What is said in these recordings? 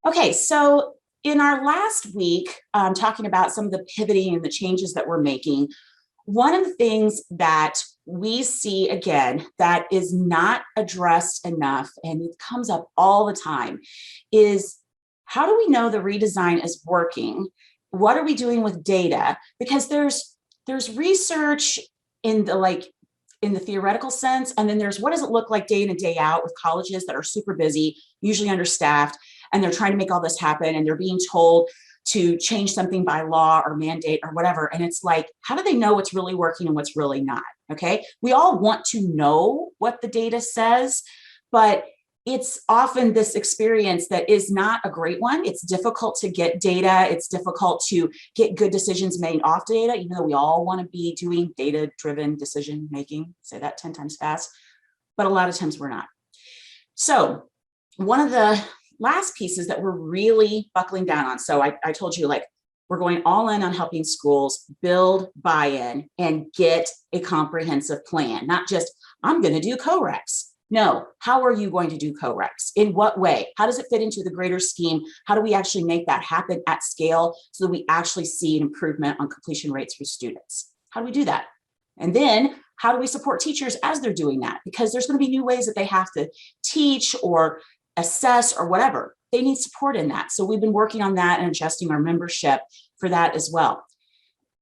Okay, so in our last week, talking about some of the pivoting and the changes that we're making, one of the things that we see again that is not addressed enough, and it comes up all the time, is how do we know the redesign is working? What are we doing with data? Because there's research in the theoretical sense, and then there's what does it look like day in and day out with colleges that are super busy, usually understaffed, and they're trying to make all this happen, and they're being told to change something by law or mandate or whatever. And it's like, how do they know what's really working and what's really not? Okay. We all want to know what the data says, but it's often this experience that is not a great one. It's difficult to get data. It's difficult to get good decisions made off data, even though we all want to be doing data-driven decision making. Say that 10 times fast, but a lot of times we're not. So one of the last pieces that we're really buckling down on. So I told you, like, we're going all in on helping schools build buy-in and get a comprehensive plan, not just, I'm going to do co-recs. No, how are you going to do co-recs? In what way? How does it fit into the greater scheme? How do we actually make that happen at scale so that we actually see an improvement on completion rates for students? How do we do that? And then how do we support teachers as they're doing that? Because there's going to be new ways that they have to teach or assess or whatever. They need support in that. So we've been working on that and adjusting our membership for that as well.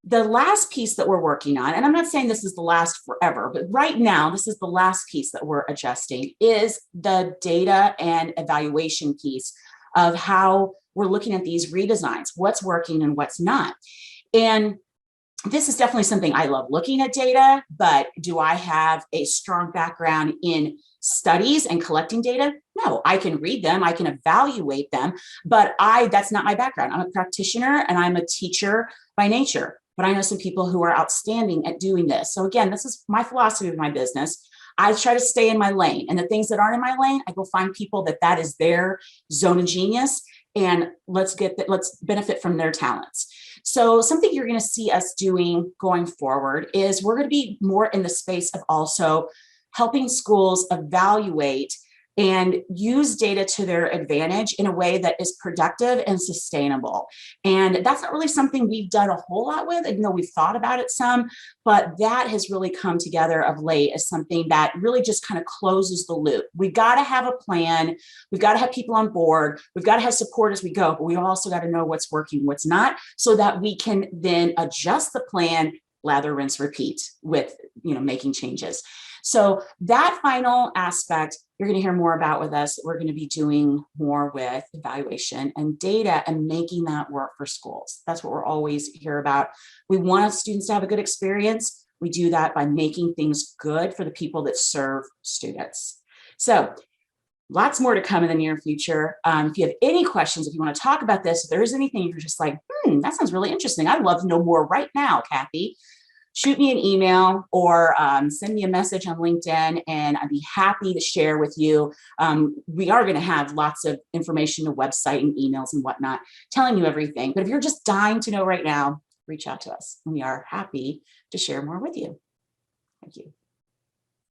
The last piece that we're working on, and I'm not saying this is the last forever, but right now, this is the last piece that we're adjusting, is the data and evaluation piece of how we're looking at these redesigns, what's working and what's not. And this is definitely something I love looking at data, but do I have a strong background in studies and collecting data? No, I can read them, I can evaluate them, but that's not my background. I'm a practitioner and I'm a teacher by nature, but I know some people who are outstanding at doing this. So again, this is my philosophy of my business. I try to stay in my lane, and the things that aren't in my lane, I go find people that is their zone of genius, and let's benefit from their talents. So something you're going to see us doing going forward is we're going to be more in the space of also helping schools evaluate and use data to their advantage in a way that is productive and sustainable. And that's not really something we've done a whole lot with, even though we've thought about it some, but that has really come together of late as something that really just kind of closes the loop. We've got to have a plan. We've got to have people on board. We've got to have support as we go, but we also got to know what's working, what's not, so that we can then adjust the plan, lather, rinse, repeat with, making changes. So that final aspect, you're going to hear more about with us. We're going to be doing more with evaluation and data and making that work for schools. That's what we're always here about. We want students to have a good experience. We do that by making things good for the people that serve students. So lots more to come in the near future. If you have any questions, if you want to talk about this, if there is anything you're just like, that sounds really interesting, I'd love to know more right now, Kathy, shoot me an email or send me a message on LinkedIn, and I'd be happy to share with you. We are going to have lots of information, a website and emails and whatnot, telling you everything. But if you're just dying to know right now, reach out to us. We are happy to share more with you. Thank you.